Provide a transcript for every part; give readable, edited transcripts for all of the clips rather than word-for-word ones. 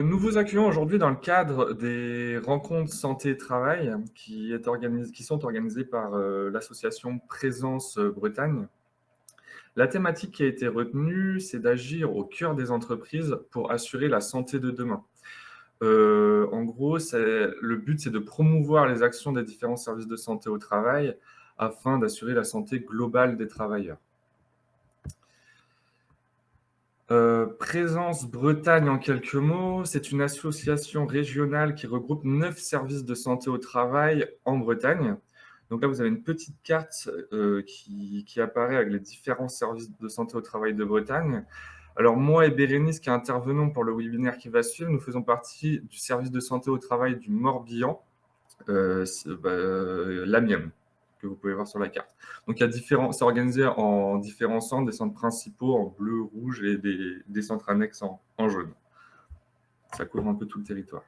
Nous vous accueillons aujourd'hui dans le cadre des rencontres santé-travail qui sont organisées par l'association Présence Bretagne. La thématique qui a été retenue, c'est d'agir au cœur des entreprises pour assurer la santé de demain. En gros, le but, c'est de promouvoir les actions des différents services de santé au travail afin d'assurer la santé globale des travailleurs. Présence Bretagne en quelques mots, c'est une association régionale qui regroupe 9 services de santé au travail en Bretagne. Donc là, vous avez une petite carte qui apparaît avec les différents services de santé au travail de Bretagne. Alors moi et Bérénice, qui intervenons pour le webinaire qui va suivre, nous faisons partie du service de santé au travail du Morbihan, l'Amiens, que vous pouvez voir sur la carte. Donc, c'est organisé en différents centres, des centres principaux en bleu, rouge et des centres annexes en jaune. Ça couvre un peu tout le territoire.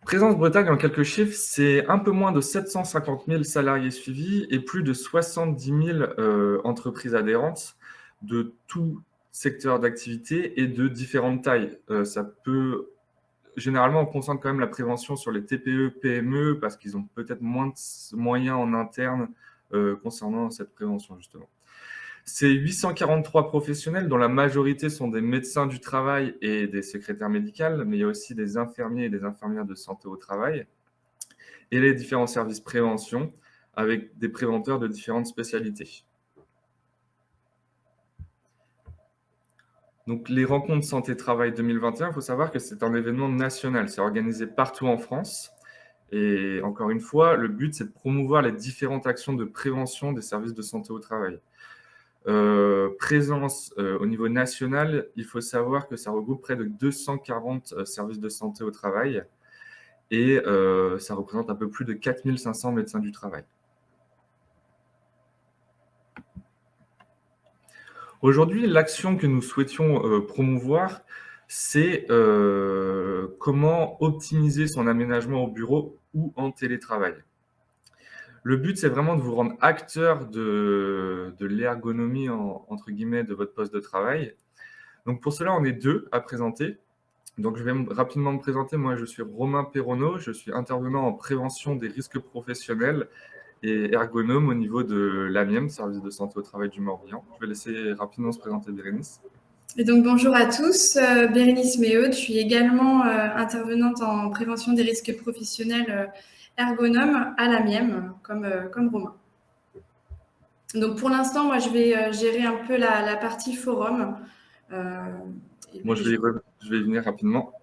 Présence Bretagne, en quelques chiffres, c'est un peu moins de 750 000 salariés suivis et plus de 70 000 entreprises adhérentes de tout secteur d'activité et de différentes tailles. Généralement, on concentre quand même la prévention sur les TPE, PME, parce qu'ils ont peut-être moins de moyens en interne concernant cette prévention, justement. C'est 843 professionnels, dont la majorité sont des médecins du travail et des secrétaires médicales, mais il y a aussi des infirmiers et des infirmières de santé au travail, et les différents services prévention, avec des préventeurs de différentes spécialités. Donc, les rencontres santé-travail 2021, il faut savoir que c'est un événement national. C'est organisé partout en France. Et encore une fois, le but, c'est de promouvoir les différentes actions de prévention des services de santé au travail. Présence au niveau national, il faut savoir que ça regroupe près de 240 services de santé au travail et ça représente un peu plus de 4500 médecins du travail. Aujourd'hui, l'action que nous souhaitions promouvoir, c'est comment optimiser son aménagement au bureau ou en télétravail. Le but, c'est vraiment de vous rendre acteur de l'ergonomie, entre guillemets, de votre poste de travail. Donc, pour cela, on est deux à présenter. Donc, je vais rapidement me présenter. Moi, je suis Romain Perronneau. Je suis intervenant en prévention des risques professionnels et ergonome au niveau de l'AMIEM, service de santé au travail du Morbihan. Je vais laisser rapidement se présenter Bérénice. Et donc, bonjour à tous, Bérénice Méheude, je suis également intervenante en prévention des risques professionnels ergonome à l'AMIEM, comme Romain. Donc, pour l'instant, moi, je vais gérer un peu la partie forum. Moi, je vais y venir rapidement.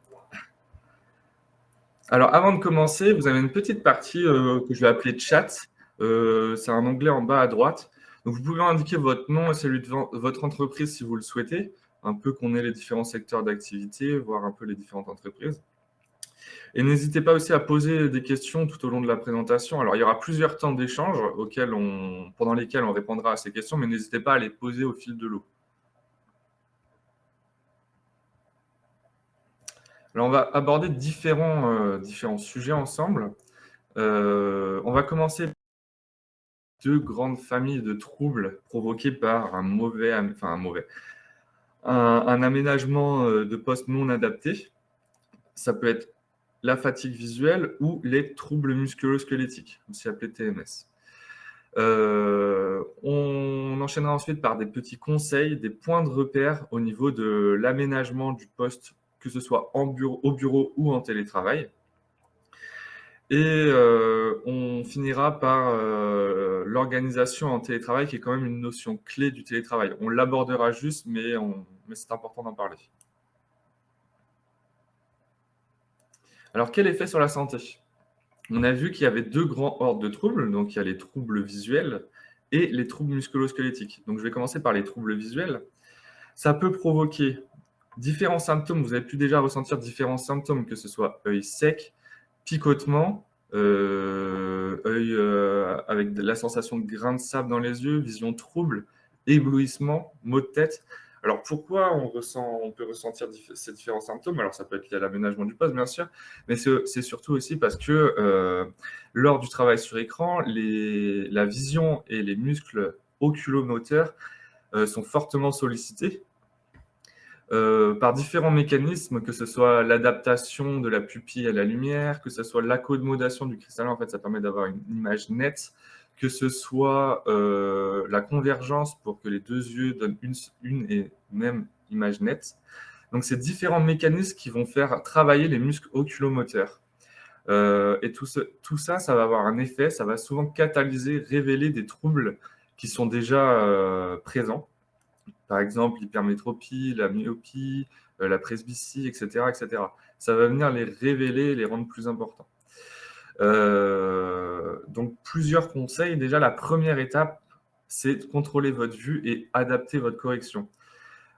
Alors, avant de commencer, vous avez une petite partie que je vais appeler chat. C'est un onglet en bas à droite. Donc, vous pouvez indiquer votre nom et celui de votre entreprise si vous le souhaitez, un peu qu'on ait les différents secteurs d'activité, voir un peu les différentes entreprises. Et n'hésitez pas aussi à poser des questions tout au long de la présentation. Alors, il y aura plusieurs temps d'échange pendant lesquels on répondra à ces questions, mais n'hésitez pas à les poser au fil de l'eau. Alors, on va aborder différents sujets ensemble. On va commencer par deux grandes familles de troubles provoqués par un aménagement de poste non adapté. Ça peut être la fatigue visuelle ou les troubles musculo-squelettiques, aussi appelés TMS. On enchaînera ensuite par des petits conseils, des points de repère au niveau de l'aménagement du poste, que ce soit au bureau ou en télétravail. Et on finira par l'organisation en télétravail, qui est quand même une notion clé du télétravail. On l'abordera juste, mais c'est important d'en parler. Alors, quel effet sur la santé ? On a vu qu'il y avait deux grands ordres de troubles. Donc, il y a les troubles visuels et les troubles musculo-squelettiques. Donc, je vais commencer par les troubles visuels. Ça peut provoquer différents symptômes. Vous avez pu déjà ressentir différents symptômes, que ce soit œil sec, picotement, œil avec la sensation de grains de sable dans les yeux, vision trouble, éblouissement, maux de tête. Alors, pourquoi on peut ressentir ces différents symptômes? Alors, ça peut être lié à l'aménagement du poste, bien sûr, mais c'est surtout aussi parce que lors du travail sur écran, la vision et les muscles oculomoteurs sont fortement sollicités. par différents mécanismes, que ce soit l'adaptation de la pupille à la lumière, que ce soit l'accommodation du cristallin, en fait, ça permet d'avoir une image nette, que ce soit la convergence pour que les deux yeux donnent une et même image nette. Donc, c'est différents mécanismes qui vont faire travailler les muscles oculomoteurs. Et tout ça, ça va avoir un effet, ça va souvent catalyser, révéler des troubles qui sont déjà présents. Par exemple, l'hypermétropie, la myopie, la presbytie, etc., etc. Ça va venir les révéler et les rendre plus importants. Donc, plusieurs conseils. Déjà, la première étape, c'est de contrôler votre vue et adapter votre correction.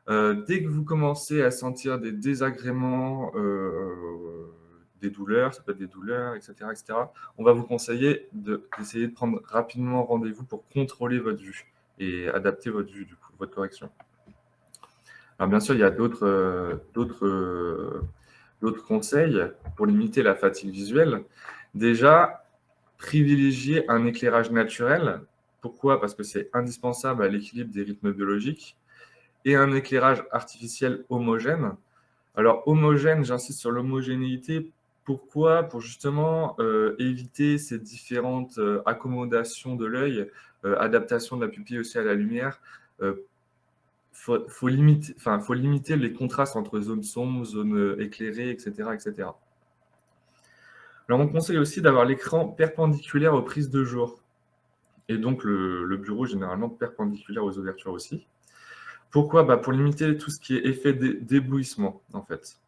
Dès que vous commencez à sentir des désagréments, des douleurs, ça peut être des douleurs, etc., etc., on va vous conseiller d'essayer de prendre rapidement rendez-vous pour contrôler votre vue et adapter votre vue, du coup, votre correction. Alors, bien sûr, il y a d'autres conseils pour limiter la fatigue visuelle. Déjà, privilégier un éclairage naturel. Pourquoi? Parce que c'est indispensable à l'équilibre des rythmes biologiques, et un éclairage artificiel homogène. Alors, homogène, j'insiste sur l'homogénéité. Pourquoi? Pour justement éviter ces différentes accommodations de l'œil, adaptation de la pupille aussi à la lumière. Faut limiter les contrastes entre zones sombres, zones éclairées, etc., etc. Alors, on conseille aussi d'avoir l'écran perpendiculaire aux prises de jour, et donc le bureau généralement perpendiculaire aux ouvertures aussi. Pourquoi? Pour limiter tout ce qui est effet d'éblouissement, en fait.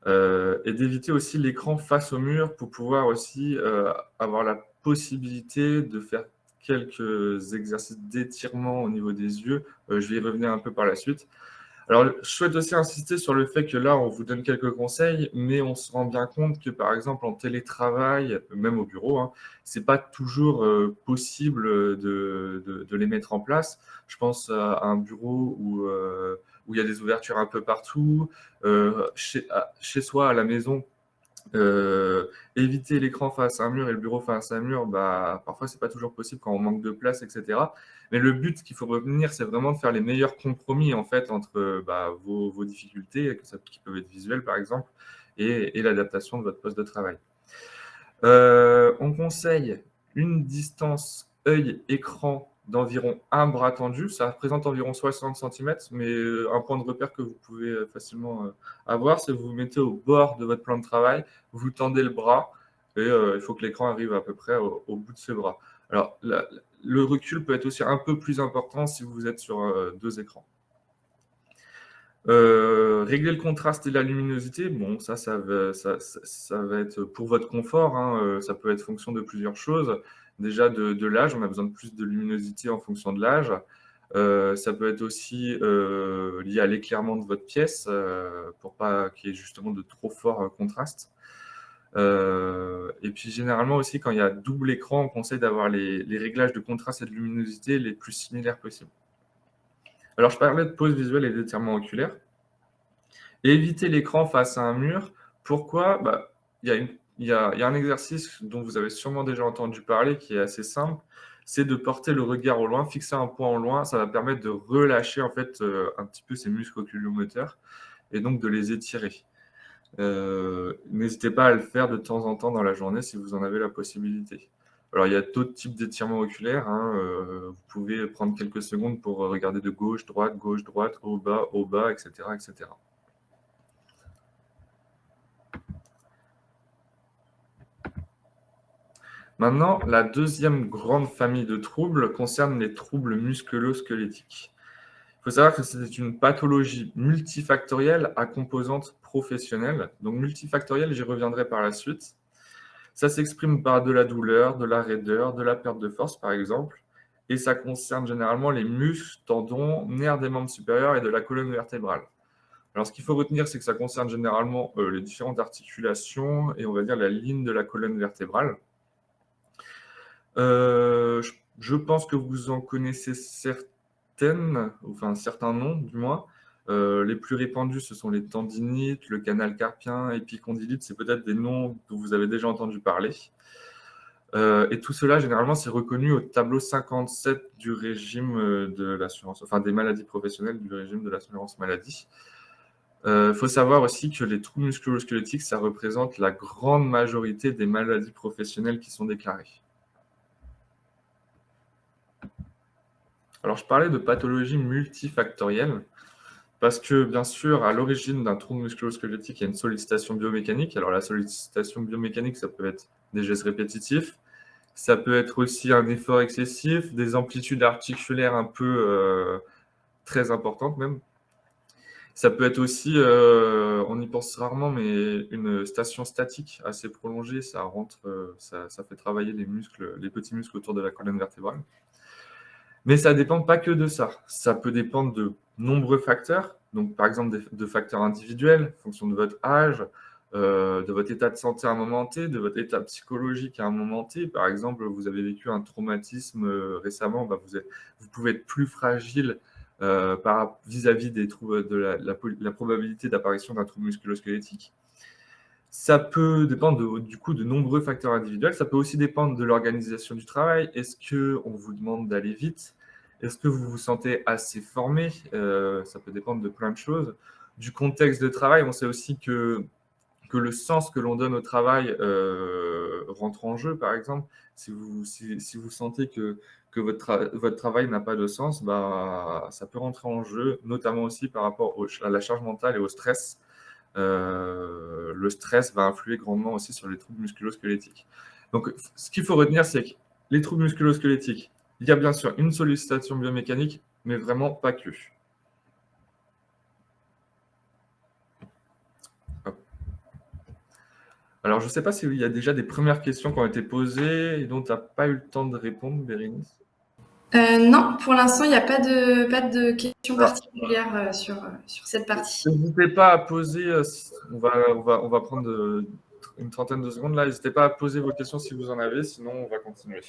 Et d'éviter aussi l'écran face au mur pour pouvoir aussi avoir la possibilité de faire quelques exercices d'étirement au niveau des yeux. Je vais y revenir un peu par la suite. Alors, je souhaite aussi insister sur le fait que là, on vous donne quelques conseils, mais on se rend bien compte que, par exemple, en télétravail, même au bureau, hein, c'est pas toujours possible de les mettre en place. Je pense à un bureau où il y a des ouvertures un peu partout, chez soi, à la maison. Éviter l'écran face à un mur et le bureau face à un mur, parfois c'est pas toujours possible quand on manque de place, etc. Mais le but qu'il faut retenir, c'est vraiment de faire les meilleurs compromis en fait entre vos difficultés, qui peuvent être visuelles par exemple, et l'adaptation de votre poste de travail. On conseille une distance œil-écran d'environ un bras tendu. Ça représente environ 60 cm, mais un point de repère que vous pouvez facilement avoir, c'est que vous vous mettez au bord de votre plan de travail, vous tendez le bras, et il faut que l'écran arrive à peu près au bout de ce bras. Alors, le recul peut être aussi un peu plus important si vous êtes sur deux écrans. Régler le contraste et la luminosité, bon, ça va être pour votre confort, hein, ça peut être fonction de plusieurs choses. Déjà de l'âge, on a besoin de plus de luminosité en fonction de l'âge. Ça peut être aussi lié à l'éclairement de votre pièce, pour pas qu'il y ait justement de trop fort contraste. Et puis généralement aussi, quand il y a double écran, on conseille d'avoir les réglages de contraste et de luminosité les plus similaires possibles. Alors, je parlais de pause visuelle et d'étirement oculaire. Éviter l'écran face à un mur. Pourquoi? Il y a un exercice dont vous avez sûrement déjà entendu parler qui est assez simple, c'est de porter le regard au loin, fixer un point au loin. Ça va permettre de relâcher en fait un petit peu ces muscles oculomoteurs et donc de les étirer. N'hésitez pas à le faire de temps en temps dans la journée si vous en avez la possibilité. Alors, il y a d'autres types d'étirements oculaires, hein. Vous pouvez prendre quelques secondes pour regarder de gauche, droite, haut, bas, etc., etc. Maintenant, la deuxième grande famille de troubles concerne les troubles musculo-squelettiques. Il faut savoir que c'est une pathologie multifactorielle à composante professionnelle. Donc multifactorielle, j'y reviendrai par la suite. Ça s'exprime par de la douleur, de la raideur, de la perte de force par exemple. Et ça concerne généralement les muscles, tendons, nerfs des membres supérieurs et de la colonne vertébrale. Alors ce qu'il faut retenir, c'est que ça concerne généralement les différentes articulations et on va dire la ligne de la colonne vertébrale. Je pense que vous en connaissez certaines, enfin certains noms du moins. Les plus répandus, ce sont les tendinites, le canal carpien, épicondylite. C'est peut-être des noms dont vous avez déjà entendu parler. Et tout cela, généralement, c'est reconnu au tableau 57 du régime de l'assurance, enfin des maladies professionnelles du régime de l'assurance maladie. faut savoir aussi que les troubles musculo-squelettiques, ça représente la grande majorité des maladies professionnelles qui sont déclarées. Alors, je parlais de pathologie multifactorielle parce que, bien sûr, à l'origine d'un trouble musculo-squelettique, il y a une sollicitation biomécanique. Alors, la sollicitation biomécanique, ça peut être des gestes répétitifs, ça peut être aussi un effort excessif, des amplitudes articulaires un peu très importantes même. Ça peut être aussi, on y pense rarement, mais une station statique assez prolongée, ça fait travailler les muscles, les petits muscles autour de la colonne vertébrale. Mais ça ne dépend pas que de ça. Ça peut dépendre de nombreux facteurs. Donc, par exemple, de facteurs individuels, en fonction de votre âge, de votre état de santé à un moment T, de votre état psychologique à un moment T. Par exemple, vous avez vécu un traumatisme récemment, vous pouvez être plus fragile vis-à-vis des troubles de la probabilité d'apparition d'un trouble musculo-squelettique. Ça peut dépendre du coup de nombreux facteurs individuels. Ça peut aussi dépendre de l'organisation du travail. Est-ce qu'on vous demande d'aller vite? Est-ce que vous vous sentez assez formé? Ça peut dépendre de plein de choses. Du contexte de travail, on sait aussi que le sens que l'on donne au travail rentre en jeu, par exemple. Si vous sentez que votre travail n'a pas de sens, ça peut rentrer en jeu, notamment aussi par rapport à la charge mentale et au stress. Le stress va influer grandement aussi sur les troubles musculo-squelettiques. Donc, ce qu'il faut retenir, c'est que les troubles musculo-squelettiques, il y a bien sûr une sollicitation biomécanique, mais vraiment pas que. Hop. Alors, je ne sais pas s'il y a déjà des premières questions qui ont été posées et dont tu n'as pas eu le temps de répondre, Bérénice. Non, pour l'instant, il n'y a pas de questions particulières sur cette partie. N'hésitez pas à poser, on va prendre une trentaine de secondes là, n'hésitez pas à poser vos questions si vous en avez, sinon on va continuer.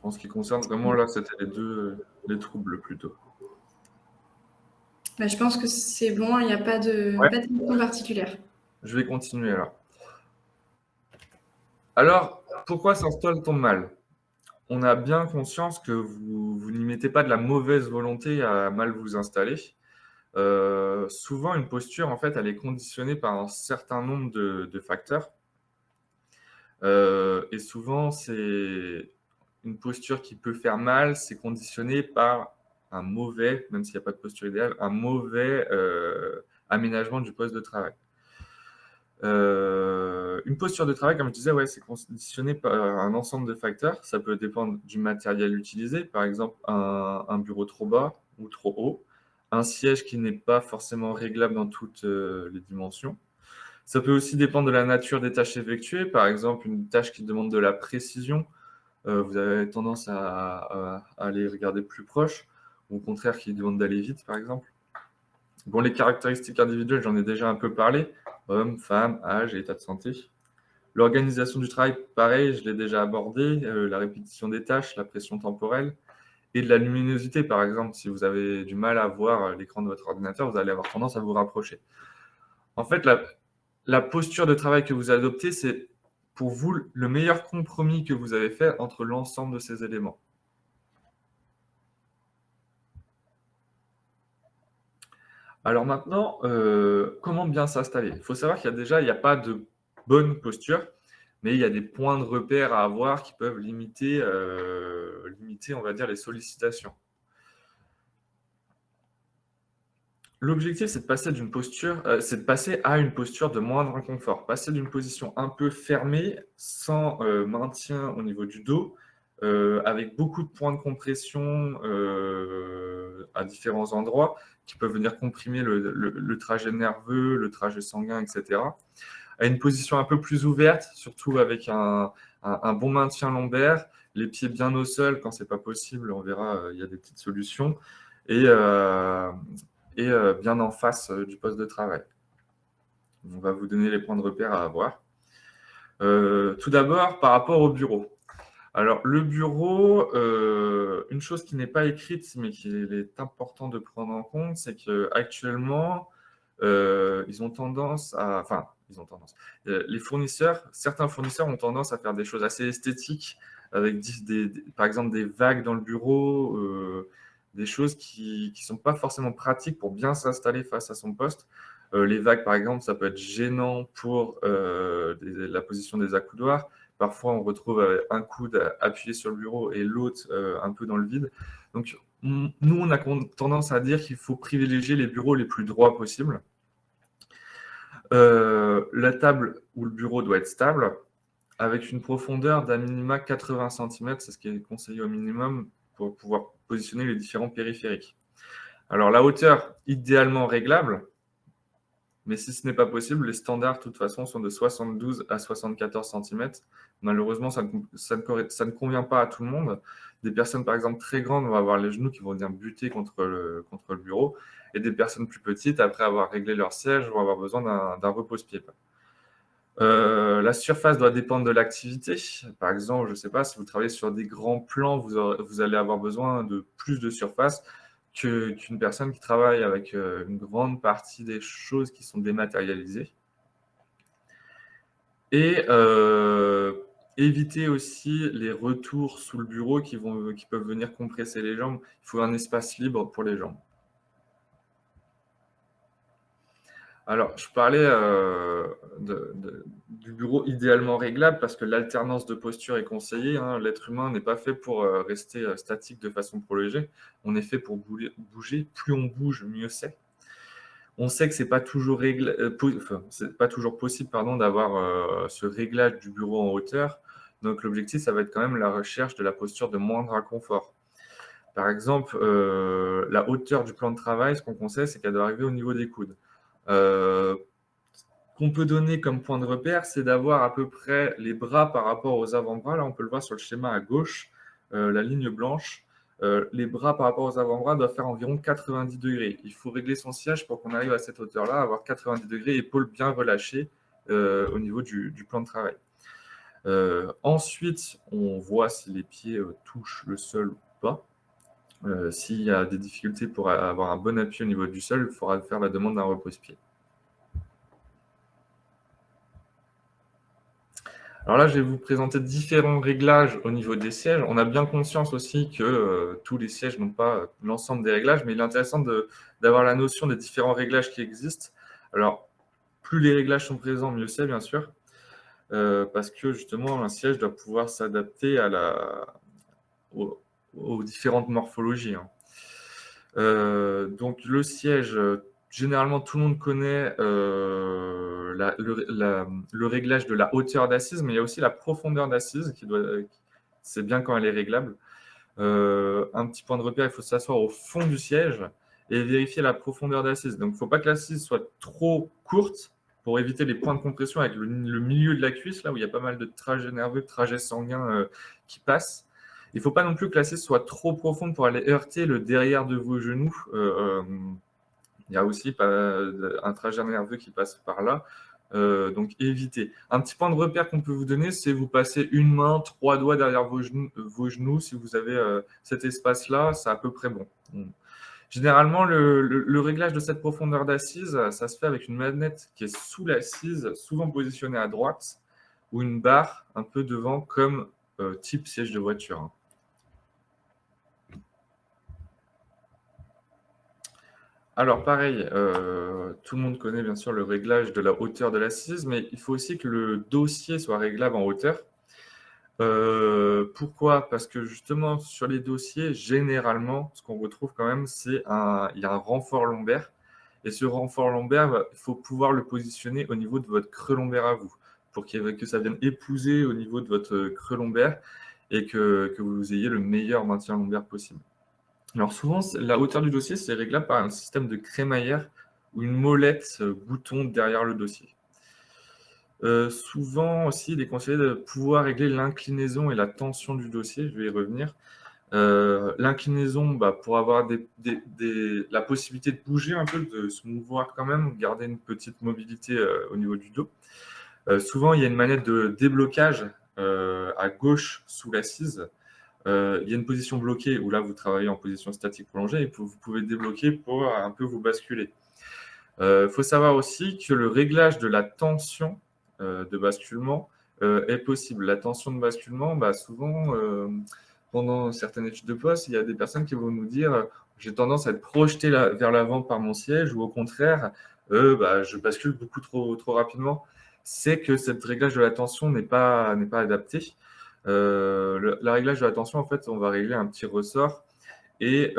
En ce qui concerne vraiment là, c'était les troubles plutôt. Je pense que c'est bon, il n'y a pas de question particulière. Je vais continuer alors. Alors, pourquoi s'installe-t-on mal? On a bien conscience que vous n'y mettez pas de la mauvaise volonté à mal vous installer. Souvent, une posture, en fait, elle est conditionnée par un certain nombre de facteurs. Et souvent, c'est une posture qui peut faire mal, c'est conditionné par un mauvais, même s'il n'y a pas de posture idéale, un mauvais aménagement du poste de travail. Une posture de travail, comme je disais, c'est conditionné par un ensemble de facteurs. Ça peut dépendre du matériel utilisé, par exemple un bureau trop bas ou trop haut, un siège qui n'est pas forcément réglable dans toutes les dimensions. Ça peut aussi dépendre de la nature des tâches effectuées, par exemple une tâche qui demande de la précision. Vous avez tendance à aller regarder plus proche, ou au contraire qui demande d'aller vite, par exemple. Bon, les caractéristiques individuelles, j'en ai déjà un peu parlé. Homme, femme, âge et état de santé. L'organisation du travail, pareil, je l'ai déjà abordé. La répétition des tâches, la pression temporelle et de la luminosité, par exemple. Si vous avez du mal à voir l'écran de votre ordinateur, vous allez avoir tendance à vous rapprocher. En fait, la posture de travail que vous adoptez, c'est pour vous le meilleur compromis que vous avez fait entre l'ensemble de ces éléments. Alors maintenant, comment bien s'installer? Il faut savoir qu'il n'y a pas de bonne posture, mais il y a des points de repère à avoir qui peuvent limiter, on va dire, les sollicitations. L'objectif, c'est de passer à une posture de moindre inconfort, passer d'une position un peu fermée, sans maintien au niveau du dos, avec beaucoup de points de compression à différents endroits qui peuvent venir comprimer le trajet nerveux, le trajet sanguin, etc. À une position un peu plus ouverte, surtout avec un bon maintien lombaire, les pieds bien au sol quand ce n'est pas possible, on verra, il y a des petites solutions, et bien en face du poste de travail. On va vous donner les points de repère à avoir. Tout d'abord, par rapport au bureau. Alors, le bureau, une chose qui n'est pas écrite, mais qu'il est important de prendre en compte, c'est qu'actuellement, ils ont tendance à... Enfin, ils ont tendance. Certains fournisseurs ont tendance à faire des choses assez esthétiques avec par exemple des vagues dans le bureau, des choses qui ne sont pas forcément pratiques pour bien s'installer face à son poste. Les vagues, par exemple, ça peut être gênant pour la position des accoudoirs. Parfois, on retrouve un coude appuyé sur le bureau et l'autre un peu dans le vide. Donc, nous, on a tendance à dire qu'il faut privilégier les bureaux les plus droits possibles. La table ou le bureau doit être stable, avec une profondeur d'à minima 80 cm, c'est ce qui est conseillé au minimum pour pouvoir positionner les différents périphériques. Alors, la hauteur, idéalement réglable, mais si ce n'est pas possible, les standards, de toute façon, sont de 72 à 74 cm. Malheureusement, ça ne convient pas à tout le monde. Des personnes, par exemple, très grandes vont avoir les genoux qui vont venir buter contre le bureau. Et des personnes plus petites, après avoir réglé leur siège, vont avoir besoin d'un repose-pied. La surface doit dépendre de l'activité. Par exemple, je ne sais pas, si vous travaillez sur des grands plans, vous allez avoir besoin de plus de surface qu'une personne qui travaille avec une grande partie des choses qui sont dématérialisées. Et éviter aussi les retours sous le bureau qui peuvent venir compresser les jambes. Il faut un espace libre pour les jambes. Alors, je parlais du bureau idéalement réglable parce que l'alternance de posture est conseillée. Hein. L'être humain n'est pas fait pour rester statique de façon prolongée. On est fait pour bouger. Plus on bouge, mieux c'est. On sait que ce n'est pas toujours, pas toujours possible d'avoir ce réglage du bureau en hauteur. Donc, l'objectif, ça va être quand même la recherche de la posture de moindre inconfort. Par exemple, la hauteur du plan de travail, ce qu'on conseille, c'est qu'elle doit arriver au niveau des coudes. Qu'on peut donner comme point de repère, c'est d'avoir à peu près les bras par rapport aux avant-bras. Là, on peut le voir sur le schéma à gauche, la ligne blanche. Les bras par rapport aux avant-bras doivent faire environ 90 degrés. Il faut régler son siège pour qu'on arrive à cette hauteur-là, avoir 90 degrés, épaules bien relâchées au niveau du plan de travail. Ensuite, on voit si les pieds touchent le sol ou pas. S'il y a des difficultés pour avoir un bon appui au niveau du sol, il faudra faire la demande d'un repose-pied. Alors là, je vais vous présenter différents réglages au niveau des sièges. On a bien conscience aussi que tous les sièges n'ont pas l'ensemble des réglages, mais il est intéressant d'avoir la notion des différents réglages qui existent. Alors, plus les réglages sont présents, mieux c'est, bien sûr, parce que justement, un siège doit pouvoir s'adapter aux différentes morphologies. Hein. Donc, le siège, généralement, tout le monde connaît le réglage de la hauteur d'assise, mais il y a aussi la profondeur d'assise c'est bien quand elle est réglable. Un petit point de repère, il faut s'asseoir au fond du siège et vérifier la profondeur d'assise. Donc, il ne faut pas que l'assise soit trop courte pour éviter les points de compression avec le milieu de la cuisse, là où il y a pas mal de trajets nerveux, de trajets sanguins qui passent. Il ne faut pas non plus que l'assise soit trop profonde pour aller heurter le derrière de vos genoux. Il y a aussi un trajet nerveux qui passe par là. Donc, évitez. Un petit point de repère qu'on peut vous donner, c'est vous passez une main, 3 doigts derrière vos genoux. Si vous avez cet espace-là, c'est à peu près bon. Généralement, le réglage de cette profondeur d'assise, ça se fait avec une manette qui est sous l'assise, souvent positionnée à droite, ou une barre un peu devant, comme type siège de voiture. Alors pareil, tout le monde connaît bien sûr le réglage de la hauteur de l'assise, mais il faut aussi que le dossier soit réglable en hauteur. Pourquoi? Parce que justement, sur les dossiers, généralement, ce qu'on retrouve quand même, il y a un renfort lombaire. Et ce renfort lombaire, il faut pouvoir le positionner au niveau de votre creux lombaire à vous, pour que ça vienne épouser au niveau de votre creux lombaire et que vous ayez le meilleur maintien lombaire possible. Alors souvent, la hauteur du dossier, c'est réglable par un système de crémaillère ou une molette bouton derrière le dossier. Souvent aussi, il est conseillé de pouvoir régler l'inclinaison et la tension du dossier, je vais y revenir. L'inclinaison, pour avoir la possibilité de bouger un peu, de se mouvoir quand même, garder une petite mobilité au niveau du dos. Souvent, il y a une manette de déblocage à gauche sous l'assise. Il y a une position bloquée où là, vous travaillez en position statique prolongée et vous pouvez débloquer pour un peu vous basculer. Il faut savoir aussi que le réglage de la tension de basculement est possible. La tension de basculement, souvent, pendant certaines études de poste, il y a des personnes qui vont nous dire j'ai tendance à être projeté vers l'avant par mon siège, ou au contraire, je bascule beaucoup trop rapidement. C'est que cette réglage de la tension n'est pas adapté. La réglage de la tension, en fait, on va régler un petit ressort et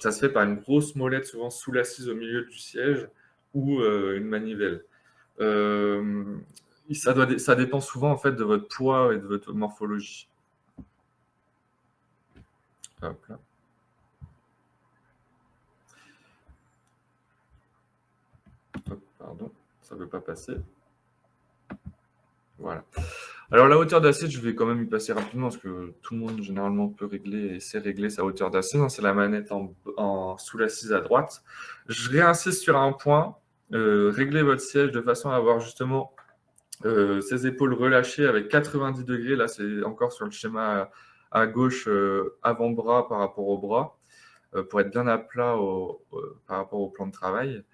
ça se fait par une grosse molette, souvent sous l'assise au milieu du siège, ou une manivelle. Ça dépend souvent en fait de votre poids et de votre morphologie. Hop là. Hop, pardon, ça ne veut pas passer. Voilà. Alors la hauteur d'assiette, je vais quand même y passer rapidement parce que tout le monde généralement peut régler et sait régler sa hauteur d'assiette. C'est la manette sous l'assise à droite. Je réinsiste sur un point. Réglez votre siège de façon à avoir justement ses épaules relâchées avec 90 degrés. Là, c'est encore sur le schéma à gauche, avant-bras par rapport au bras, pour être bien à plat par rapport au plan de travail.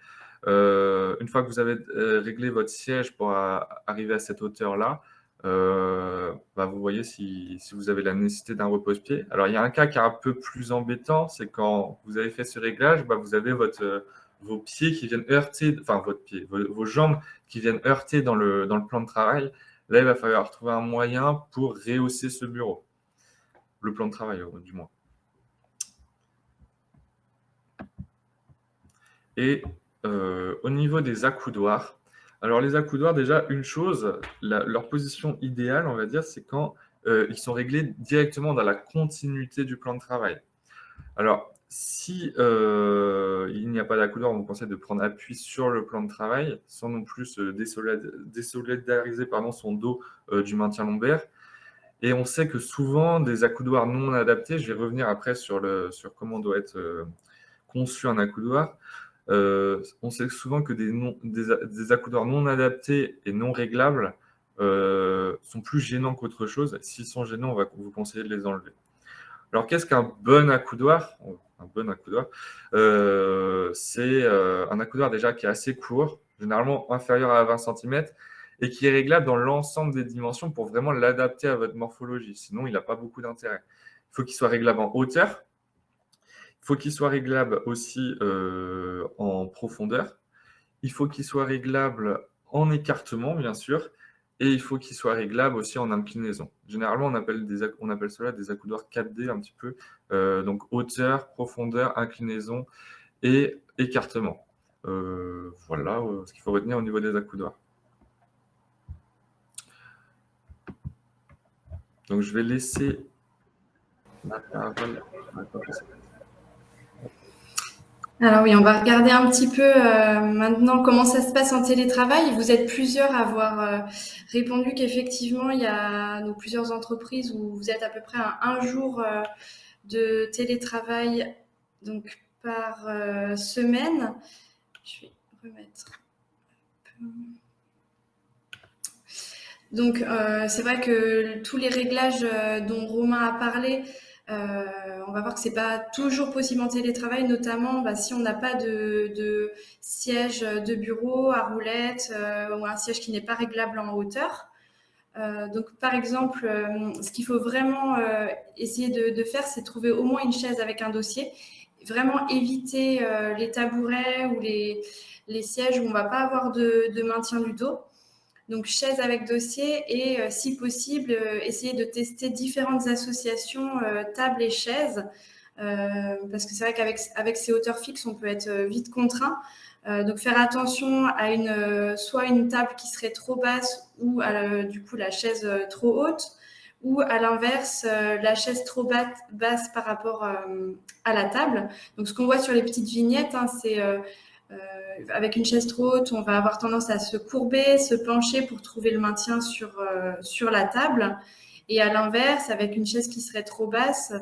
Une fois que vous avez réglé votre siège pour arriver à cette hauteur-là, vous voyez si vous avez la nécessité d'un repose-pied. Alors, il y a un cas qui est un peu plus embêtant, c'est quand vous avez fait ce réglage, vous avez vos pieds qui viennent heurter, enfin vos jambes qui viennent heurter dans le plan de travail. Là, il va falloir trouver un moyen pour rehausser ce bureau. Le plan de travail, du moins. Et au niveau des accoudoirs, alors les accoudoirs, déjà, une chose, leur position idéale, on va dire, c'est quand ils sont réglés directement dans la continuité du plan de travail. Alors, si il n'y a pas d'accoudoir, on vous conseille de prendre appui sur le plan de travail, sans non plus désolidariser son dos du maintien lombaire. Et on sait que souvent, des accoudoirs non adaptés, je vais revenir après sur comment doit être conçu un accoudoir, on sait souvent que des accoudoirs non adaptés et non réglables sont plus gênants qu'autre chose. S'ils sont gênants, on va vous conseiller de les enlever. Alors, qu'est-ce qu'un bon accoudoir? Un bon accoudoir, c'est un accoudoir déjà qui est assez court, généralement inférieur à 20 cm, et qui est réglable dans l'ensemble des dimensions pour vraiment l'adapter à votre morphologie. Sinon, il n'a pas beaucoup d'intérêt. Il faut qu'il soit réglable en hauteur. Il faut qu'il soit réglable aussi en profondeur. Il faut qu'il soit réglable en écartement, bien sûr. Et il faut qu'il soit réglable aussi en inclinaison. Généralement, on appelle cela des accoudoirs 4D un petit peu. Donc, hauteur, profondeur, inclinaison et écartement. Voilà ce qu'il faut retenir au niveau des accoudoirs. Donc, je vais laisser la parole. Alors oui, on va regarder un petit peu maintenant comment ça se passe en télétravail. Vous êtes plusieurs à avoir répondu qu'effectivement, il y a plusieurs entreprises où vous êtes à peu près à un jour de télétravail donc, par semaine. Je vais remettre. Donc, c'est vrai que tous les réglages dont Romain a parlé, on va voir que c'est pas toujours possible en télétravail, notamment si on n'a pas de siège de bureau à roulette ou un siège qui n'est pas réglable en hauteur. Donc, par exemple, ce qu'il faut vraiment essayer de faire, c'est trouver au moins une chaise avec un dossier. Vraiment éviter les tabourets ou les sièges où on ne va pas avoir de maintien du dos. Donc, chaise avec dossier et, si possible, essayer de tester différentes associations, tables et chaises, parce que c'est vrai qu'avec ces hauteurs fixes, on peut être vite contraint. Donc, faire attention à soit une table qui serait trop basse ou du coup la chaise trop haute, ou à l'inverse, la chaise trop basse par rapport à la table. Donc, ce qu'on voit sur les petites vignettes, c'est... avec une chaise trop haute, on va avoir tendance à se courber, se pencher pour trouver le maintien sur la table. Et à l'inverse, avec une chaise qui serait trop basse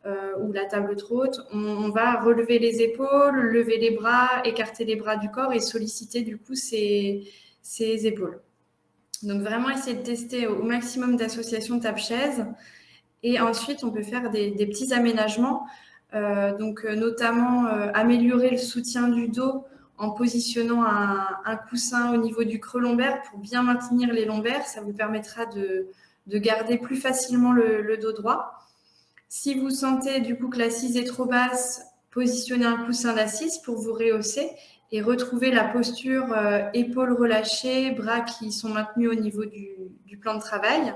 ou la table trop haute, on va relever les épaules, lever les bras, écarter les bras du corps et solliciter du coup ses épaules. Donc vraiment essayer de tester au maximum d'associations table-chaise. Et ensuite, on peut faire des petits aménagements, donc notamment améliorer le soutien du dos en positionnant un coussin au niveau du creux lombaire pour bien maintenir les lombaires. Ça vous permettra de garder plus facilement le dos droit. Si vous sentez du coup que l'assise est trop basse, positionnez un coussin d'assise pour vous rehausser et retrouver la posture épaules relâchées, bras qui sont maintenus au niveau du plan de travail.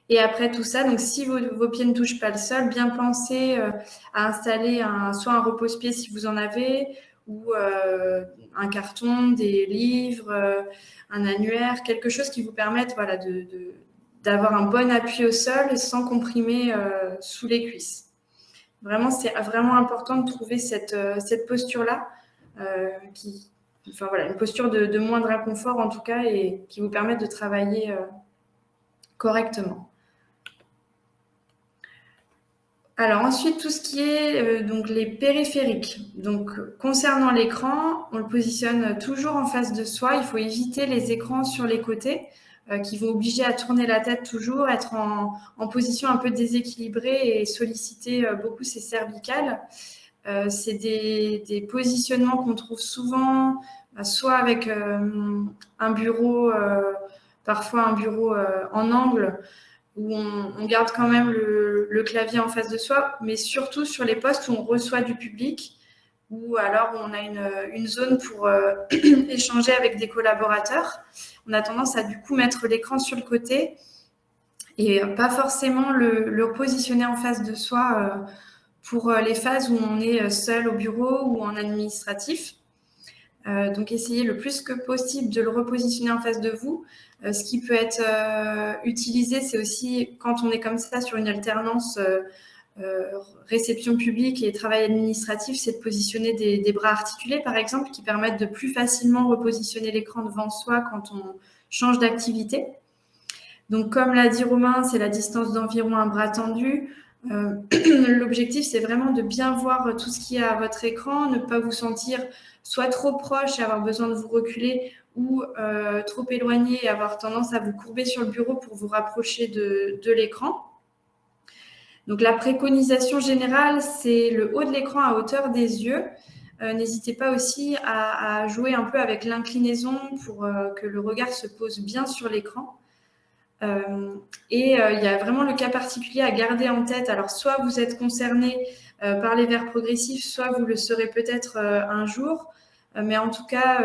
Et après tout ça, donc si vos pieds ne touchent pas le sol, bien penser à installer soit un repose-pied si vous en avez, ou un carton, des livres, un annuaire, quelque chose qui vous permette voilà, d'avoir un bon appui au sol sans comprimer sous les cuisses. Vraiment, c'est vraiment important de trouver cette posture-là, une posture de moindre inconfort en tout cas, et qui vous permette de travailler correctement. Alors ensuite, tout ce qui est donc les périphériques. Donc concernant l'écran, on le positionne toujours en face de soi. Il faut éviter les écrans sur les côtés qui vont obliger à tourner la tête toujours, être en position un peu déséquilibrée et solliciter beaucoup ses cervicales. C'est des positionnements qu'on trouve souvent, soit avec un bureau, parfois un bureau en angle, où on garde quand même le clavier en face de soi, mais surtout sur les postes où on reçoit du public, ou alors où on a une zone pour échanger avec des collaborateurs. On a tendance à du coup mettre l'écran sur le côté et pas forcément le positionner en face de soi pour les phases où on est seul au bureau ou en administratif. Donc, essayez le plus que possible de le repositionner en face de vous. Ce qui peut être utilisé, c'est aussi quand on est comme ça sur une alternance réception publique et travail administratif, c'est de positionner des bras articulés, par exemple, qui permettent de plus facilement repositionner l'écran devant soi quand on change d'activité. Donc, comme l'a dit Romain, c'est la distance d'environ un bras tendu. L'objectif, c'est vraiment de bien voir tout ce qu'il y a à votre écran, ne pas vous sentir soit trop proche et avoir besoin de vous reculer, ou trop éloigné et avoir tendance à vous courber sur le bureau pour vous rapprocher de l'écran. Donc la préconisation générale, c'est le haut de l'écran à hauteur des yeux. N'hésitez pas aussi à jouer un peu avec l'inclinaison pour que le regard se pose bien sur l'écran. Il y a vraiment le cas particulier à garder en tête. Alors, soit vous êtes concerné par les verres progressifs, soit vous le serez peut-être un jour. Mais en tout cas,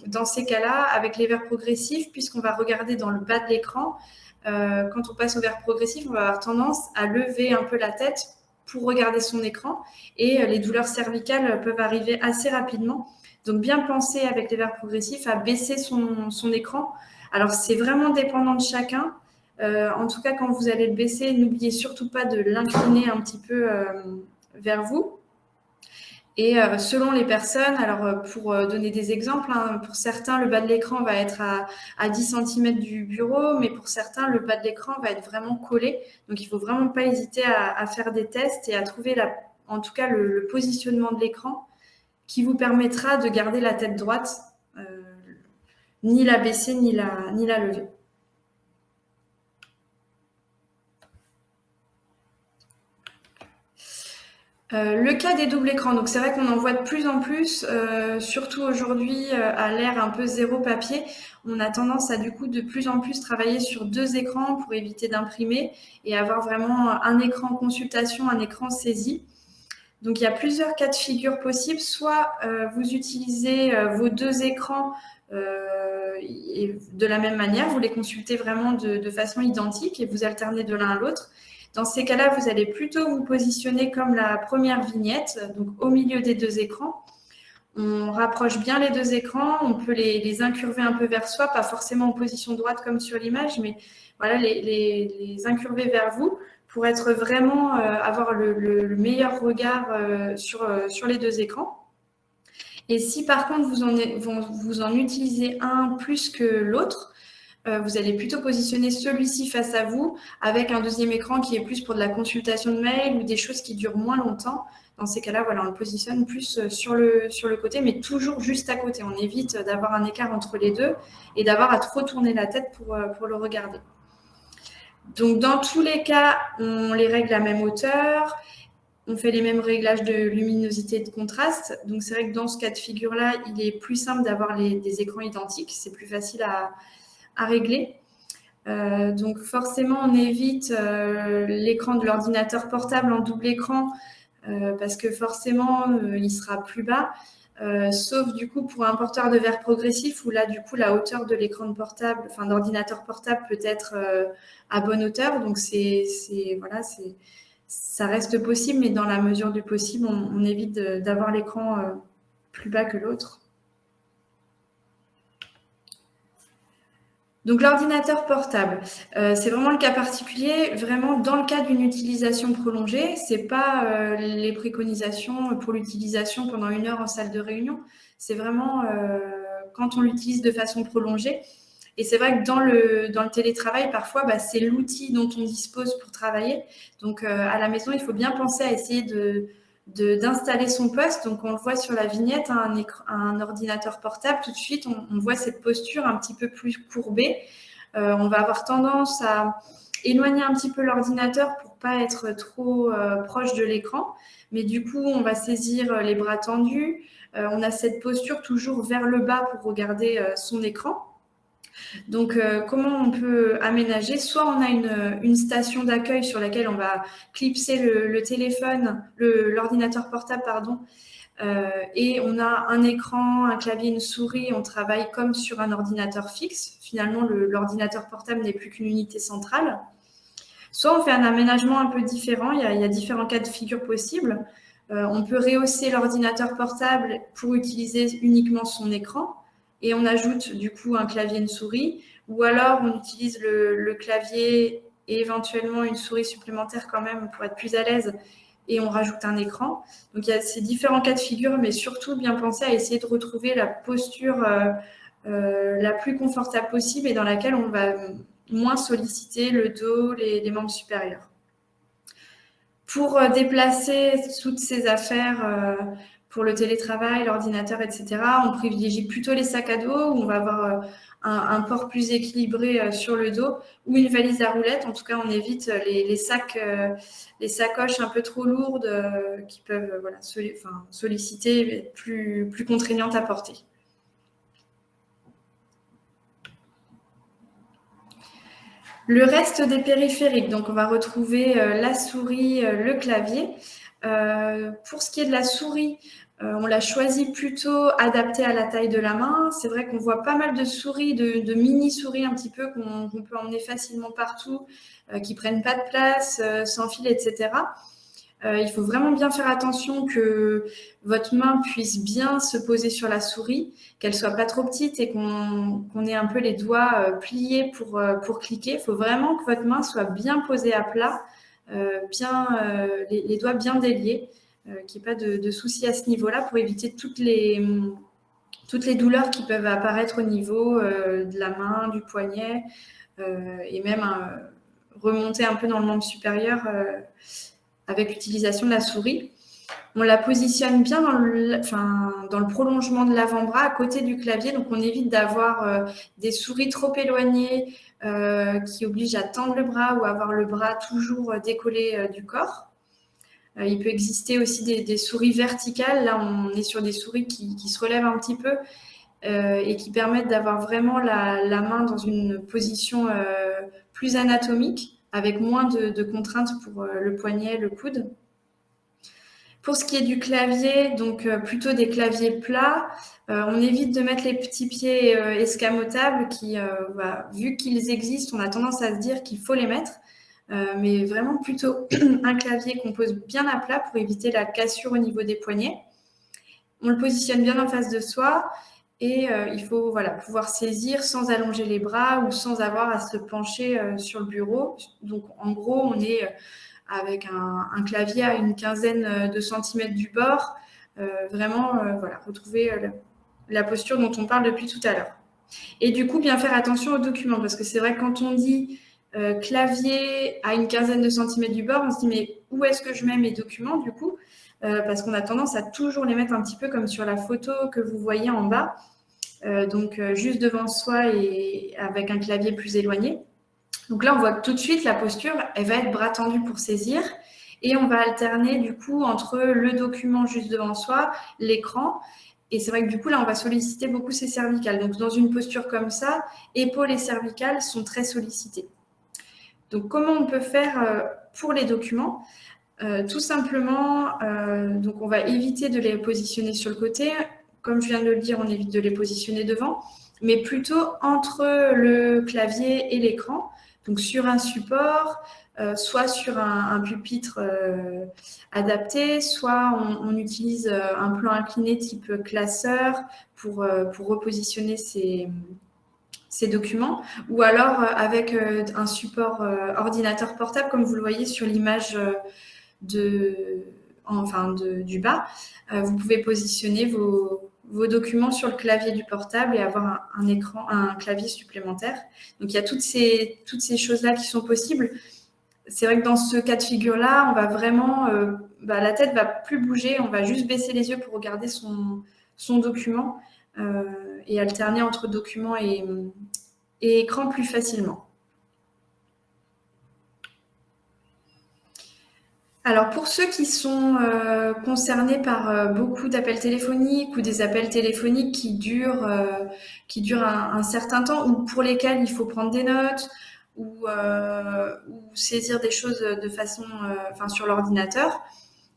dans ces cas-là, avec les verres progressifs, puisqu'on va regarder dans le bas de l'écran, quand on passe au verre progressif, on va avoir tendance à lever un peu la tête pour regarder son écran. Et les douleurs cervicales peuvent arriver assez rapidement. Donc, bien penser avec les verres progressifs à baisser son écran. Alors, c'est vraiment dépendant de chacun. En tout cas, quand vous allez le baisser, n'oubliez surtout pas de l'incliner un petit peu vers vous. Et selon les personnes, alors pour donner des exemples, hein, pour certains, le bas de l'écran va être à 10 cm du bureau, mais pour certains, le bas de l'écran va être vraiment collé. Donc, il ne faut vraiment pas hésiter à faire des tests et à trouver, en tout cas, le positionnement de l'écran qui vous permettra de garder la tête droite, ni la baisser, ni la lever. Le cas des doubles écrans, donc c'est vrai qu'on en voit de plus en plus, surtout aujourd'hui à l'ère un peu zéro papier, on a tendance à du coup de plus en plus travailler sur 2 écrans pour éviter d'imprimer et avoir vraiment un écran consultation, un écran saisie. Donc il y a plusieurs cas de figure possibles, soit vous utilisez vos 2 écrans et de la même manière, vous les consultez vraiment de façon identique et vous alternez de l'un à l'autre. Dans ces cas-là, vous allez plutôt vous positionner comme la première vignette, donc au milieu des 2 écrans. On rapproche bien les 2 écrans, on peut les incurver un peu vers soi, pas forcément en position droite comme sur l'image, mais voilà, les incurver vers vous pour être vraiment, avoir le meilleur regard sur les 2 écrans. Et si par contre vous en utilisez un plus que l'autre, vous allez plutôt positionner celui-ci face à vous avec un 2e écran qui est plus pour de la consultation de mail ou des choses qui durent moins longtemps. Dans ces cas-là, voilà, on le positionne plus sur le côté, mais toujours juste à côté. On évite d'avoir un écart entre les deux et d'avoir à trop tourner la tête pour le regarder. Donc, dans tous les cas, on les règle à même hauteur. On fait les mêmes réglages de luminosité et de contraste. Donc, c'est vrai que dans ce cas de figure-là, il est plus simple d'avoir des écrans identiques. C'est plus facile à régler. Donc, forcément, on évite l'écran de l'ordinateur portable en double écran parce que forcément, il sera plus bas. Sauf du coup pour un porteur de verre progressif où là, du coup, la hauteur de l'écran de portable, enfin d'ordinateur portable peut être à bonne hauteur. Donc, voilà, ça reste possible, mais dans la mesure du possible, on évite d'avoir l'écran plus bas que l'autre. Donc, l'ordinateur portable, c'est vraiment le cas particulier. Vraiment, dans le cas d'une utilisation prolongée, ce n'est pas les préconisations pour l'utilisation pendant 1 heure en salle de réunion. C'est vraiment quand on l'utilise de façon prolongée. Et c'est vrai que dans le télétravail, parfois, c'est l'outil dont on dispose pour travailler. Donc, à la maison, il faut bien penser à essayer d'installer son poste. Donc, on le voit sur la vignette, un ordinateur portable. Tout de suite, on voit cette posture un petit peu plus courbée. On va avoir tendance à éloigner un petit peu l'ordinateur pour pas être trop proche de l'écran. Mais du coup, on va saisir les bras tendus. On a cette posture toujours vers le bas pour regarder son écran. Donc, comment on peut aménager? Soit on a une station d'accueil sur laquelle on va clipser le téléphone, l'ordinateur portable, pardon, et on a un écran, un clavier, une souris. On travaille comme sur un ordinateur fixe. Finalement, l'ordinateur portable n'est plus qu'une unité centrale. Soit on fait un aménagement un peu différent. Il y a différents cas de figure possibles. On peut rehausser l'ordinateur portable pour utiliser uniquement son écran. Et on ajoute du coup un clavier et une souris, ou alors on utilise le clavier et éventuellement une souris supplémentaire quand même pour être plus à l'aise, et on rajoute un écran. Donc il y a ces différents cas de figure, mais surtout bien penser à essayer de retrouver la posture la plus confortable possible et dans laquelle on va moins solliciter le dos, les membres supérieurs. Pour déplacer toutes ces affaires pour le télétravail, l'ordinateur, etc., on privilégie plutôt les sacs à dos où on va avoir un port plus équilibré sur le dos ou une valise à roulettes. En tout cas, on évite les sacoches un peu trop lourdes qui peuvent solliciter, être plus contraignantes à porter. Le reste des périphériques, donc on va retrouver la souris, le clavier. Pour ce qui est de la souris, on l'a choisi plutôt adaptée à la taille de la main. C'est vrai qu'on voit pas mal de souris, de mini-souris un petit peu qu'on peut emmener facilement partout, qui prennent pas de place, sans fil, etc. Il faut vraiment bien faire attention que votre main puisse bien se poser sur la souris, qu'elle soit pas trop petite et qu'on ait un peu les doigts pliés pour cliquer. Il faut vraiment que votre main soit bien posée à plat, les doigts bien déliés, qu'il n'y ait pas de soucis à ce niveau-là pour éviter toutes les douleurs qui peuvent apparaître au niveau de la main, du poignet et même remonter un peu dans le membre supérieur avec l'utilisation de la souris. On la positionne bien dans le prolongement de l'avant-bras à côté du clavier, donc on évite d'avoir des souris trop éloignées qui obligent à tendre le bras ou à avoir le bras toujours décollé du corps. Il peut exister aussi des souris verticales. Là, on est sur des souris qui se relèvent un petit peu et qui permettent d'avoir vraiment la main dans une position plus anatomique, avec moins de contraintes pour le poignet, le coude. Pour ce qui est du clavier, donc plutôt des claviers plats, on évite de mettre les petits pieds escamotables qui, vu qu'ils existent, on a tendance à se dire qu'il faut les mettre, mais vraiment plutôt un clavier qu'on pose bien à plat pour éviter la cassure au niveau des poignets. On le positionne bien en face de soi. Et il faut pouvoir saisir sans allonger les bras ou sans avoir à se pencher sur le bureau. Donc, en gros, on est avec un clavier à une quinzaine de centimètres du bord. Retrouver la posture dont on parle depuis tout à l'heure. Et du coup, bien faire attention aux documents, parce que c'est vrai que quand on dit clavier à une quinzaine de centimètres du bord, on se dit mais où est-ce que je mets mes documents du coup parce qu'on a tendance à toujours les mettre un petit peu comme sur la photo que vous voyez en bas, juste devant soi et avec un clavier plus éloigné. Donc là, on voit que tout de suite, la posture, elle va être bras tendu pour saisir et on va alterner du coup entre le document juste devant soi, l'écran. Et c'est vrai que du coup, là, on va solliciter beaucoup ces cervicales. Donc, dans une posture comme ça, épaules et cervicales sont très sollicitées. Donc, comment on peut faire pour les documents ? Tout simplement, donc on va éviter de les positionner sur le côté. Comme je viens de le dire, on évite de les positionner devant, mais plutôt entre le clavier et l'écran. Donc sur un support, soit sur un pupitre adapté, soit on utilise un plan incliné type classeur pour repositionner ces documents, ou alors avec un support ordinateur portable, comme vous le voyez sur l'image du bas. Vous pouvez positionner vos documents sur le clavier du portable et avoir un clavier supplémentaire. Donc il y a toutes ces choses-là qui sont possibles. C'est vrai que dans ce cas de figure-là, on va vraiment, la tête va plus bouger, on va juste baisser les yeux pour regarder son document et alterner entre document et écran plus facilement. Alors, pour ceux qui sont concernés par beaucoup d'appels téléphoniques ou des appels téléphoniques qui durent un certain temps, ou pour lesquels il faut prendre des notes ou saisir des choses de façon, sur l'ordinateur,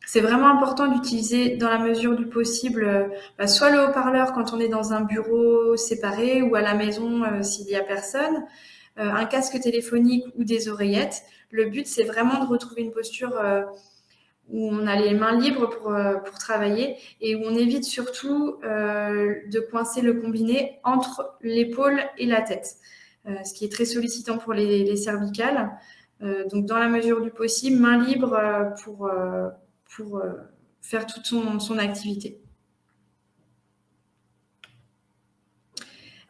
c'est vraiment important d'utiliser, dans la mesure du possible, soit le haut-parleur quand on est dans un bureau séparé ou à la maison s'il n'y a personne, un casque téléphonique ou des oreillettes. Le but, c'est vraiment de retrouver une posture où on a les mains libres pour travailler et où on évite surtout de coincer le combiné entre l'épaule et la tête, ce qui est très sollicitant pour les cervicales. Donc, dans la mesure du possible, main libre pour faire toute son activité.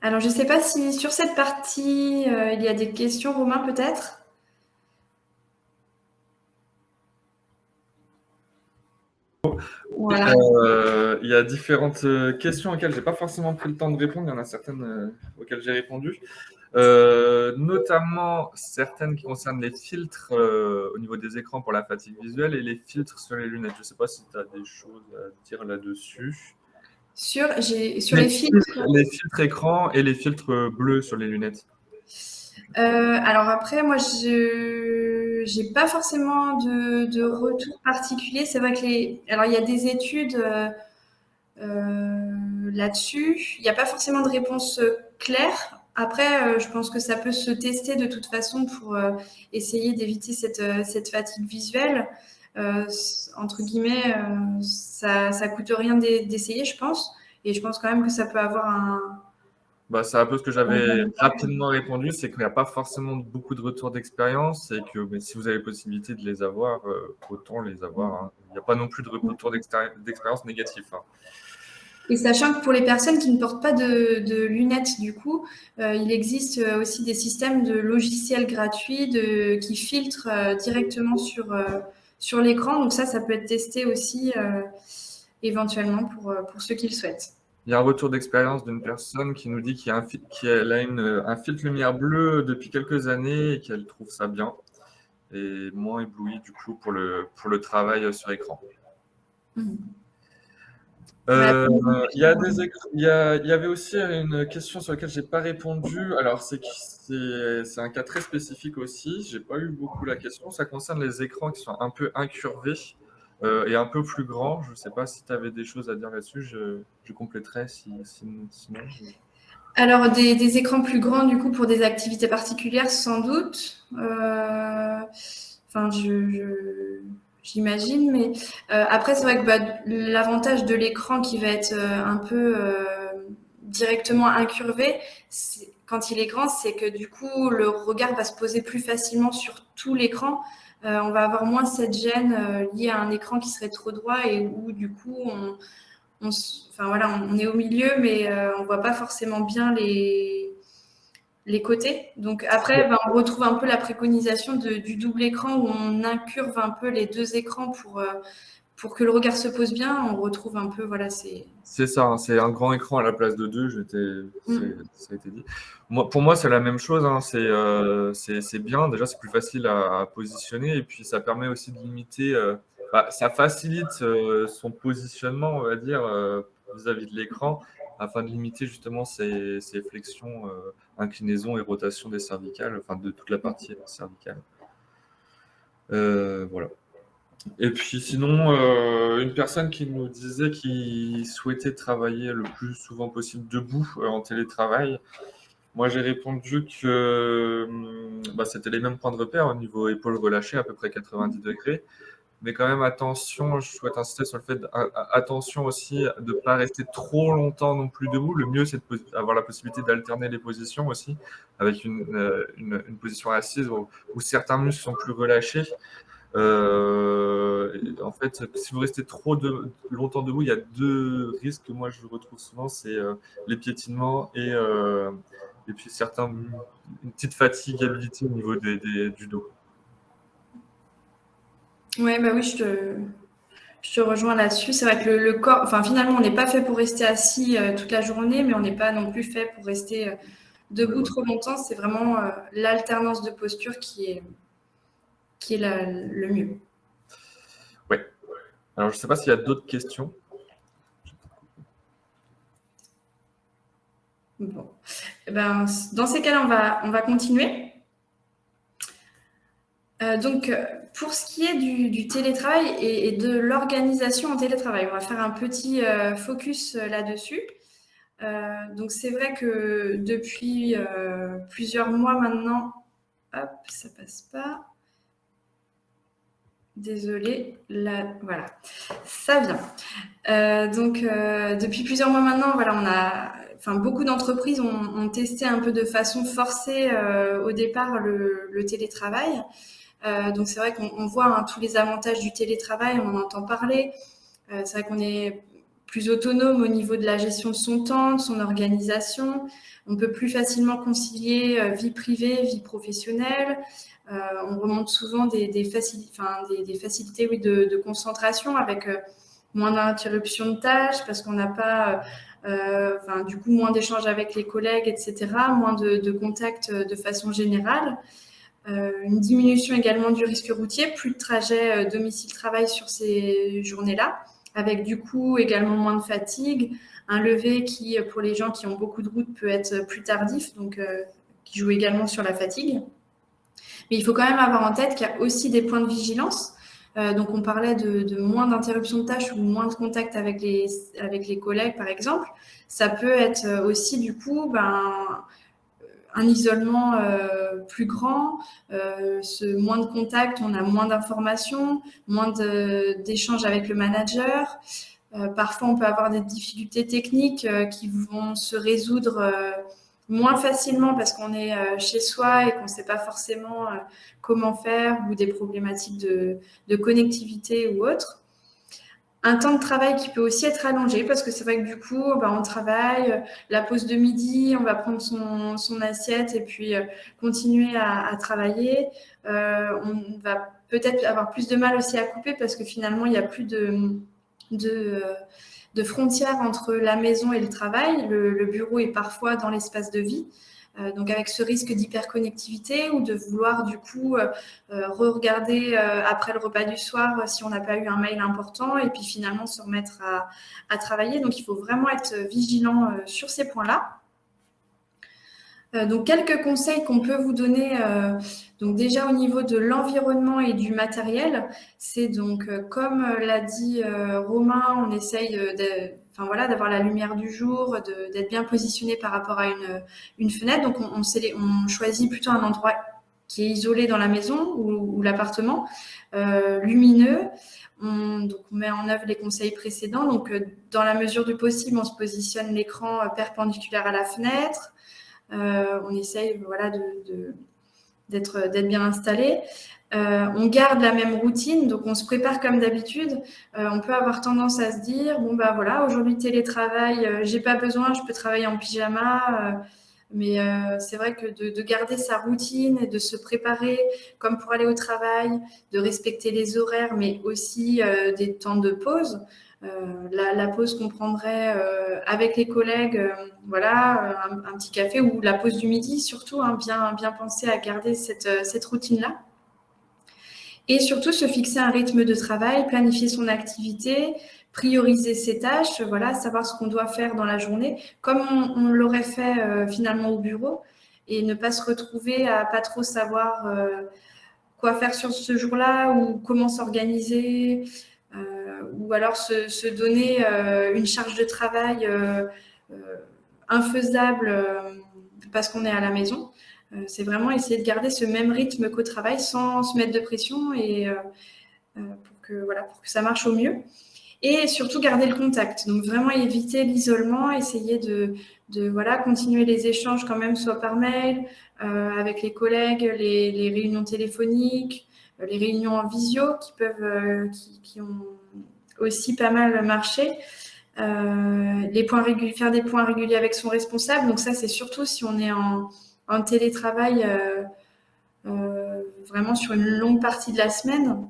Alors, je ne sais pas si sur cette partie, il y a des questions, Romain, peut-être ? Voilà. Il y a différentes questions auxquelles je n'ai pas forcément pris le temps de répondre. Il y en a certaines auxquelles j'ai répondu. Notamment certaines qui concernent les filtres au niveau des écrans pour la fatigue visuelle et les filtres sur les lunettes. Je ne sais pas si tu as des choses à dire là-dessus. Sur les filtres. Les filtres écrans et les filtres bleus sur les lunettes. Alors après, moi, je n'ai pas forcément de retour particulier. C'est vrai que alors il y a des études là-dessus. Il n'y a pas forcément de réponse claire. Après, je pense que ça peut se tester de toute façon pour essayer d'éviter cette fatigue visuelle. Entre guillemets, ça coûte rien d'essayer, je pense. Et je pense quand même que ça peut avoir un... C'est un peu ce que j'avais rapidement répondu, c'est qu'il n'y a pas forcément beaucoup de retours d'expérience et que si vous avez la possibilité de les avoir, autant les avoir. Hein. Il n'y a pas non plus de retour d'expérience négatif. Hein. Et sachant que pour les personnes qui ne portent pas de lunettes, du coup, il existe aussi des systèmes de logiciels gratuits qui filtrent directement sur l'écran. Donc ça peut être testé aussi éventuellement pour ceux qui le souhaitent. Il y a un retour d'expérience d'une personne qui nous dit qu'elle a un filtre lumière bleue depuis quelques années et qu'elle trouve ça bien et moins éblouie du coup pour le travail sur écran. Il y avait aussi une question sur laquelle je n'ai pas répondu. Alors, c'est un cas très spécifique aussi. Je n'ai pas eu beaucoup la question. Ça concerne les écrans qui sont un peu incurvés et un peu plus grands. Je ne sais pas si tu avais des choses à dire là-dessus. Je compléterai sinon. Alors, des écrans plus grands, du coup, pour des activités particulières, sans doute. J'imagine, mais après, c'est vrai que l'avantage de l'écran qui va être un peu directement incurvé, quand il est grand, c'est que du coup, le regard va se poser plus facilement sur tout l'écran. On va avoir moins cette gêne liée à un écran qui serait trop droit et où, du coup, on est au milieu, mais on ne voit pas forcément bien les côtés. Donc après, on retrouve un peu la préconisation du double écran où on incurve un peu les deux écrans pour que le regard se pose bien, on retrouve un peu, voilà, C'est ça, hein, c'est un grand écran à la place de deux, ça a été dit. Pour moi, c'est la même chose, hein, c'est bien. Déjà, c'est plus facile à positionner et puis ça permet aussi de limiter, ça facilite son positionnement, on va dire, vis-à-vis de l'écran, afin de limiter justement ces flexions, inclinaisons et rotations des cervicales, enfin de toute la partie cervicale. Voilà. Et puis sinon, une personne qui nous disait qu'il souhaitait travailler le plus souvent possible debout en télétravail. Moi, j'ai répondu que c'était les mêmes points de repère au niveau épaules relâchées, à peu près 90 degrés. Mais quand même, attention, je souhaite insister sur le fait, attention aussi de ne pas rester trop longtemps non plus debout. Le mieux, c'est d'avoir la possibilité d'alterner les positions aussi, avec une position assise où certains muscles sont plus relâchés. En fait, si vous restez trop longtemps debout, il y a deux risques que moi je retrouve souvent, c'est les piétinements et puis une petite fatigabilité au niveau du dos. Ouais, bah oui, je te rejoins là-dessus. C'est vrai que le corps, enfin finalement, on n'est pas fait pour rester assis toute la journée, mais on n'est pas non plus fait pour rester debout trop longtemps. C'est vraiment l'alternance de posture qui est le mieux. Ouais. Alors, je ne sais pas s'il y a d'autres questions. Bon. Ben, dans ces cas-là, on va continuer. Donc, pour ce qui est du télétravail et de l'organisation en télétravail, on va faire un petit focus là-dessus. Donc, c'est vrai que depuis plusieurs mois maintenant, hop, ça passe pas. Désolée, là, voilà, ça vient. Donc, depuis plusieurs mois maintenant, voilà, beaucoup d'entreprises ont testé un peu de façon forcée au départ le télétravail. Donc, c'est vrai qu'on voit tous les avantages du télétravail, on en entend parler. C'est vrai qu'on est plus autonome au niveau de la gestion de son temps, de son organisation. On peut plus facilement concilier vie privée, vie professionnelle. On remonte souvent des facilités oui, de concentration avec moins d'interruptions de tâches parce qu'on n'a pas du coup moins d'échanges avec les collègues, etc., moins de contacts de façon générale. Une diminution également du risque routier, plus de trajets domicile-travail sur ces journées-là, avec du coup également moins de fatigue, un lever qui, pour les gens qui ont beaucoup de route, peut être plus tardif, donc qui joue également sur la fatigue. Mais il faut quand même avoir en tête qu'il y a aussi des points de vigilance. Donc, on parlait de moins d'interruptions de tâches ou moins de contact avec les collègues, par exemple. Ça peut être aussi, du coup, un isolement plus grand, moins de contact, on a moins d'informations, moins d'échanges avec le manager. Parfois, on peut avoir des difficultés techniques qui vont se résoudre moins facilement parce qu'on est chez soi et qu'on ne sait pas forcément comment faire ou des problématiques de connectivité ou autre. Un temps de travail qui peut aussi être allongé parce que c'est vrai que du coup, on travaille, la pause de midi, on va prendre son assiette et puis continuer à travailler. On va peut-être avoir plus de mal aussi à couper parce que finalement, il n'y a plus de frontières entre la maison et le travail. Le bureau est parfois dans l'espace de vie. Donc avec ce risque d'hyperconnectivité ou de vouloir du coup re-regarder après le repas du soir si on n'a pas eu un mail important et puis finalement se remettre à travailler. Donc il faut vraiment être vigilant sur ces points-là. Donc quelques conseils qu'on peut vous donner. Donc déjà au niveau de l'environnement et du matériel, c'est donc comme l'a dit Romain, on essaye d'avoir la lumière du jour, d'être bien positionné par rapport à une fenêtre. Donc on choisit plutôt un endroit qui est isolé dans la maison ou l'appartement, lumineux. Donc on met en œuvre les conseils précédents. Donc dans la mesure du possible, on se positionne l'écran perpendiculaire à la fenêtre. On essaye d'être bien installé. On garde la même routine, donc on se prépare comme d'habitude. On peut avoir tendance à se dire, aujourd'hui télétravail, j'ai pas besoin, je peux travailler en pyjama. Mais c'est vrai que de garder sa routine et de se préparer comme pour aller au travail, de respecter les horaires, mais aussi des temps de pause. La pause qu'on prendrait avec les collègues, voilà, un petit café ou la pause du midi surtout, hein, bien penser à garder cette routine-là. Et surtout se fixer un rythme de travail, planifier son activité, prioriser ses tâches, voilà, savoir ce qu'on doit faire dans la journée, comme on l'aurait fait finalement au bureau, et ne pas se retrouver à pas trop savoir quoi faire sur ce jour-là ou comment s'organiser, ou alors se donner une charge de travail infaisable parce qu'on est à la maison. C'est vraiment essayer de garder ce même rythme qu'au travail sans se mettre de pression et pour que ça marche au mieux. Et surtout garder le contact. Donc vraiment éviter l'isolement, essayer de continuer les échanges quand même, soit par mail, avec les collègues, les réunions téléphoniques, les réunions en visio qui ont aussi pas mal marché. Faire des points réguliers avec son responsable. Donc ça, c'est surtout si on est en télétravail vraiment sur une longue partie de la semaine.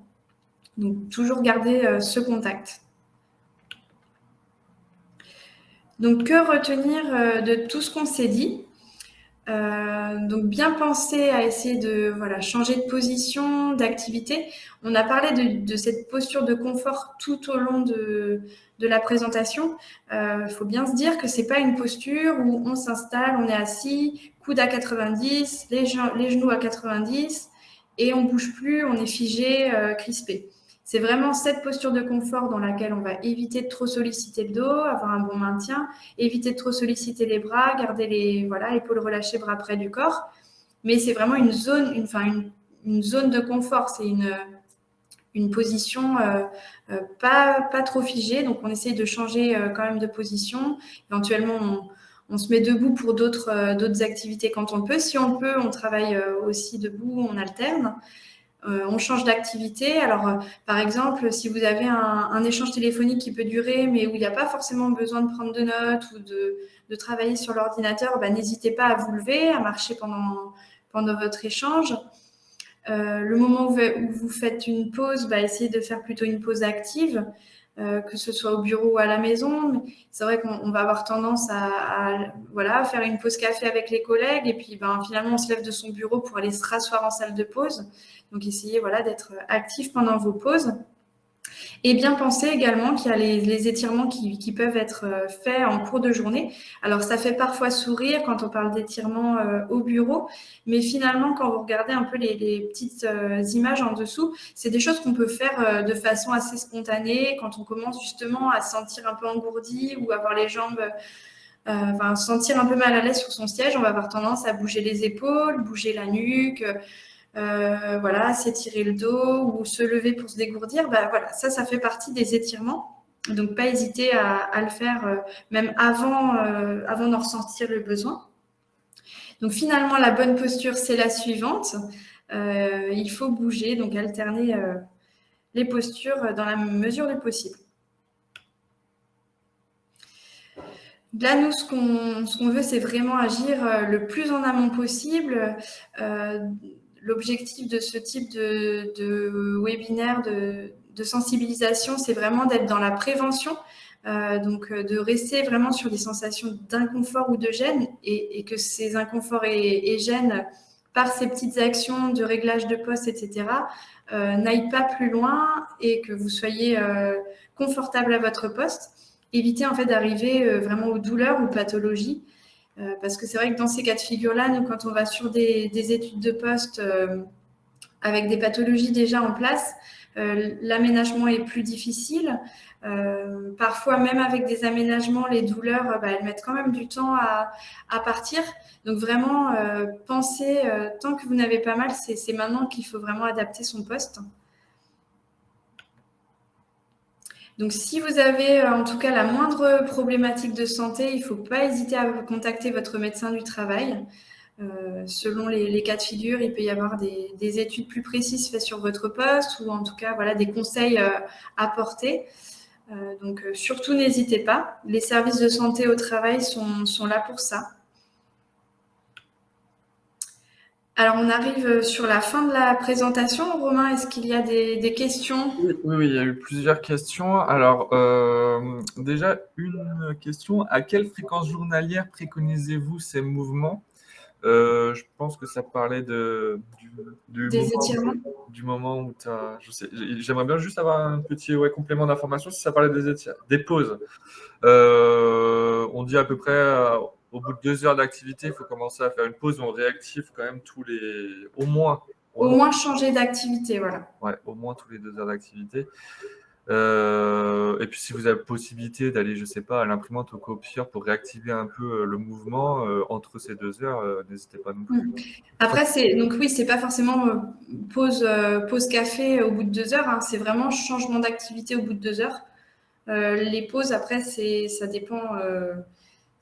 Donc toujours garder ce contact. Donc que retenir de tout ce qu'on s'est dit? Donc bien penser à essayer de changer de position, d'activité. On a parlé de cette posture de confort tout au long de la présentation. Faut bien se dire que c'est pas une posture où on s'installe, on est assis, coude à 90, les genoux à 90 et on bouge plus, on est figé, crispé. C'est vraiment cette posture de confort dans laquelle on va éviter de trop solliciter le dos, avoir un bon maintien, éviter de trop solliciter les bras, garder les épaules relâchées, bras près du corps. Mais c'est vraiment une zone de confort. C'est une position pas trop figée. Donc, on essaye de changer quand même de position. Éventuellement, on se met debout pour d'autres activités quand on peut. Si on peut, on travaille aussi debout, on alterne. On change d'activité. Alors, par exemple, si vous avez un échange téléphonique qui peut durer, mais où il n'y a pas forcément besoin de prendre de notes ou de travailler sur l'ordinateur, n'hésitez pas à vous lever, à marcher pendant votre échange. Le moment où vous faites une pause, essayez de faire plutôt une pause active, que ce soit au bureau ou à la maison. Mais c'est vrai qu'on va avoir tendance à faire une pause café avec les collègues et puis finalement on se lève de son bureau pour aller se rasseoir en salle de pause. Donc essayez d'être actif pendant vos pauses. Et bien penser également qu'il y a les étirements qui peuvent être faits en cours de journée. Alors, ça fait parfois sourire quand on parle d'étirements au bureau, mais finalement, quand vous regardez un peu les petites images en dessous, c'est des choses qu'on peut faire de façon assez spontanée quand on commence justement à se sentir un peu engourdi ou avoir les jambes... sentir un peu mal à l'aise sur son siège, on va avoir tendance à bouger les épaules, bouger la nuque... s'étirer le dos ou se lever pour se dégourdir, ça fait partie des étirements. Donc, pas hésiter à le faire même avant d'en ressentir le besoin. Donc, finalement, la bonne posture, c'est la suivante. Il faut bouger, donc alterner les postures dans la mesure du possible. Là, nous, ce qu'on veut, c'est vraiment agir le plus en amont possible. L'objectif de ce type de webinaire, de sensibilisation, c'est vraiment d'être dans la prévention, donc de rester vraiment sur des sensations d'inconfort ou de gêne et que ces inconforts et gênes, par ces petites actions de réglage de poste, etc., n'aillent pas plus loin et que vous soyez confortable à votre poste. Éviter en fait d'arriver vraiment aux douleurs ou pathologies. Parce que c'est vrai que dans ces cas de figure-là, nous, quand on va sur des études de poste avec des pathologies déjà en place, l'aménagement est plus difficile. Parfois, même avec des aménagements, les douleurs, elles mettent quand même du temps à partir. Donc vraiment, pensez, tant que vous n'avez pas mal, c'est maintenant qu'il faut vraiment adapter son poste. Donc, si vous avez en tout cas la moindre problématique de santé, il ne faut pas hésiter à contacter votre médecin du travail. Selon les cas de figure, il peut y avoir des études plus précises faites sur votre poste ou en tout cas des conseils apportés. Donc, surtout, n'hésitez pas. Les services de santé au travail sont là pour ça. Alors, on arrive sur la fin de la présentation. Romain, est-ce qu'il y a des questions? Oui, il y a eu plusieurs questions. Alors, déjà, une question. À quelle fréquence journalière préconisez-vous ces mouvements? Je pense que ça parlait du Des étirements? du moment où tu as. Je sais, j'aimerais bien juste avoir un petit complément d'information si ça parlait des pauses. On dit à peu près au bout de 2 heures d'activité, il faut commencer à faire une pause. On réactive quand même au Au moins, moins changer d'activité, voilà. ouais, au moins tous les 2 heures d'activité. Et puis si vous avez la possibilité d'aller, je sais pas, à l'imprimante au copieur pour réactiver un peu le mouvement entre ces 2 heures, n'hésitez pas non plus. Après, donc oui, c'est pas forcément pause café au bout de 2 heures, hein, c'est vraiment changement d'activité au bout de 2 heures. Les pauses, après, ça dépend.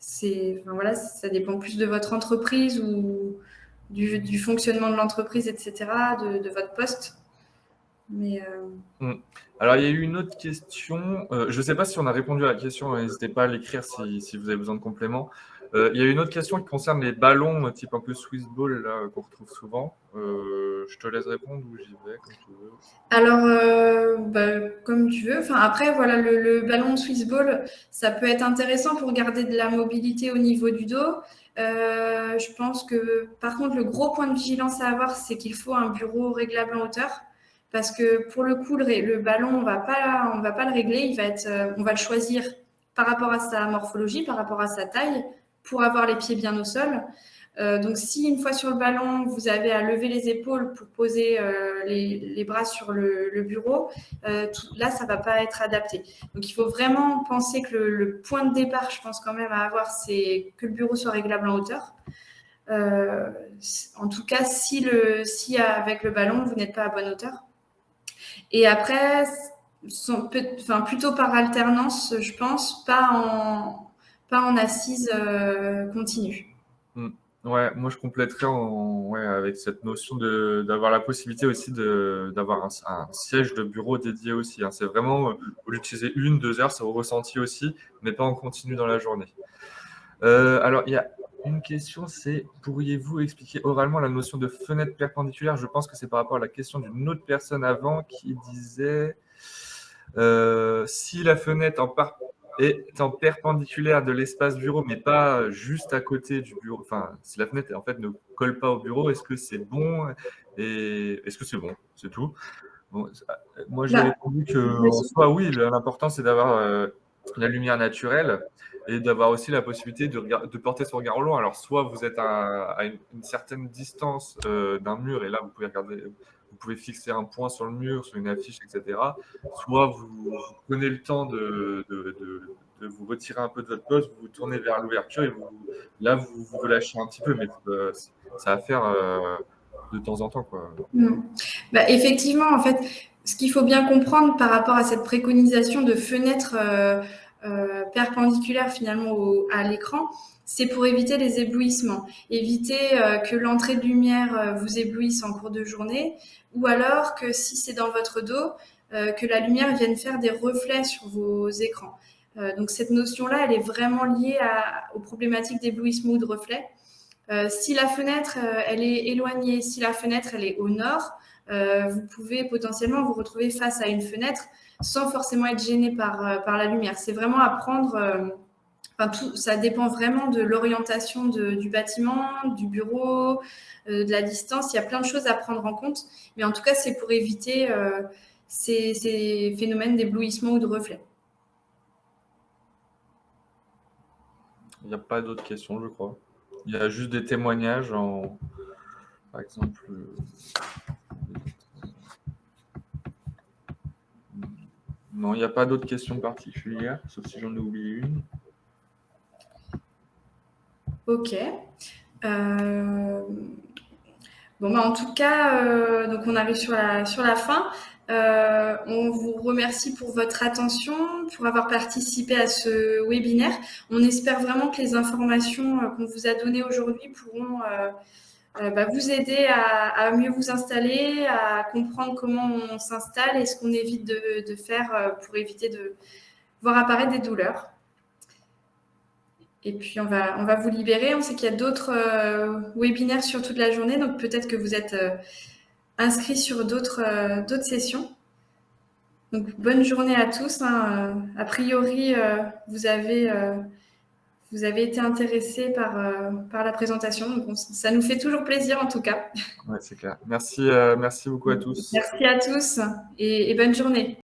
Enfin, voilà, ça dépend plus de votre entreprise ou du fonctionnement de l'entreprise, etc., de votre poste. Mais Alors, il y a eu une autre question. Je ne sais pas si on a répondu à la question. N'hésitez pas à l'écrire si vous avez besoin de compléments. Il y a eu une autre question qui concerne les ballons, type un peu Swiss ball, là, qu'on retrouve souvent. Je te laisse répondre ou j'y vais, comme tu veux. alors, comme tu veux. Enfin, après, voilà, le ballon Swiss Ball, ça peut être intéressant pour garder de la mobilité au niveau du dos. Je pense que, par contre, le gros point de vigilance à avoir, c'est qu'il faut un bureau réglable en hauteur. Parce que pour le coup, le ballon, on va pas le régler. On va le choisir par rapport à sa morphologie, par rapport à sa taille, pour avoir les pieds bien au sol. Donc, si une fois sur le ballon, vous avez à lever les épaules pour poser les bras sur le bureau, là, ça ne va pas être adapté. Donc, il faut vraiment penser que le point de départ, je pense quand même à avoir, c'est que le bureau soit réglable en hauteur. En tout cas, si avec le ballon, vous n'êtes pas à bonne hauteur. Et après, plutôt par alternance, je pense, pas en assise continue. Ouais, moi je compléterais avec cette notion d'avoir la possibilité aussi d'avoir un siège de bureau dédié aussi, hein. C'est vraiment, au lieu d'utiliser 1, 2 heures, c'est au ressenti aussi, mais pas en continu dans la journée. Alors, il y a une question, c'est pourriez-vous expliquer oralement la notion de fenêtre perpendiculaire? Je pense que c'est par rapport à la question d'une autre personne avant qui disait si la fenêtre est en perpendiculaire de l'espace bureau, mais pas juste à côté du bureau, enfin, si la fenêtre en fait ne colle pas au bureau, est-ce que c'est bon? Et est-ce que c'est bon? C'est tout. Bon, moi, j'ai Bah, répondu que en soi, oui, l'important, c'est d'avoir la lumière naturelle et d'avoir aussi la possibilité de porter son regard au loin. Alors, soit vous êtes à une certaine distance d'un mur et là, vous pouvez fixer un point sur le mur, sur une affiche, etc. Soit vous prenez le temps de vous retirer un peu de votre poste, vous vous tournez vers l'ouverture et là, vous relâchez un petit peu, mais ça va faire de temps en temps, quoi. Effectivement, en fait, ce qu'il faut bien comprendre par rapport à cette préconisation de fenêtre perpendiculaire finalement à l'écran, c'est pour éviter les éblouissements, éviter que l'entrée de lumière vous éblouisse en cours de journée, ou alors que si c'est dans votre dos, que la lumière vienne faire des reflets sur vos écrans. Donc cette notion-là, elle est vraiment liée aux problématiques d'éblouissement ou de reflet. Si la fenêtre elle est éloignée, si la fenêtre elle est au nord, vous pouvez potentiellement vous retrouver face à une fenêtre sans forcément être gêné par la lumière. C'est vraiment à prendre. Ça dépend vraiment de l'orientation du bâtiment, du bureau, de la distance. Il y a plein de choses à prendre en compte. Mais en tout cas, c'est pour éviter ces phénomènes d'éblouissement ou de reflet. Il n'y a pas d'autres questions, je crois. Il y a juste des témoignages par exemple. Non, il n'y a pas d'autres questions particulières, sauf si j'en ai oublié une. Ok. En tout cas, donc on arrive sur la fin. On vous remercie pour votre attention, pour avoir participé à ce webinaire. On espère vraiment que les informations qu'on vous a données aujourd'hui pourront vous aider à mieux vous installer, à comprendre comment on s'installe et ce qu'on évite de faire pour éviter de voir apparaître des douleurs. Et puis, on va vous libérer. On sait qu'il y a d'autres webinaires sur toute la journée, donc peut-être que vous êtes inscrits sur d'autres sessions. Donc, bonne journée à tous. A priori, vous avez été intéressés par la présentation. Donc, ça nous fait toujours plaisir, en tout cas. Ouais, c'est clair. Merci beaucoup à tous. Merci à tous et bonne journée.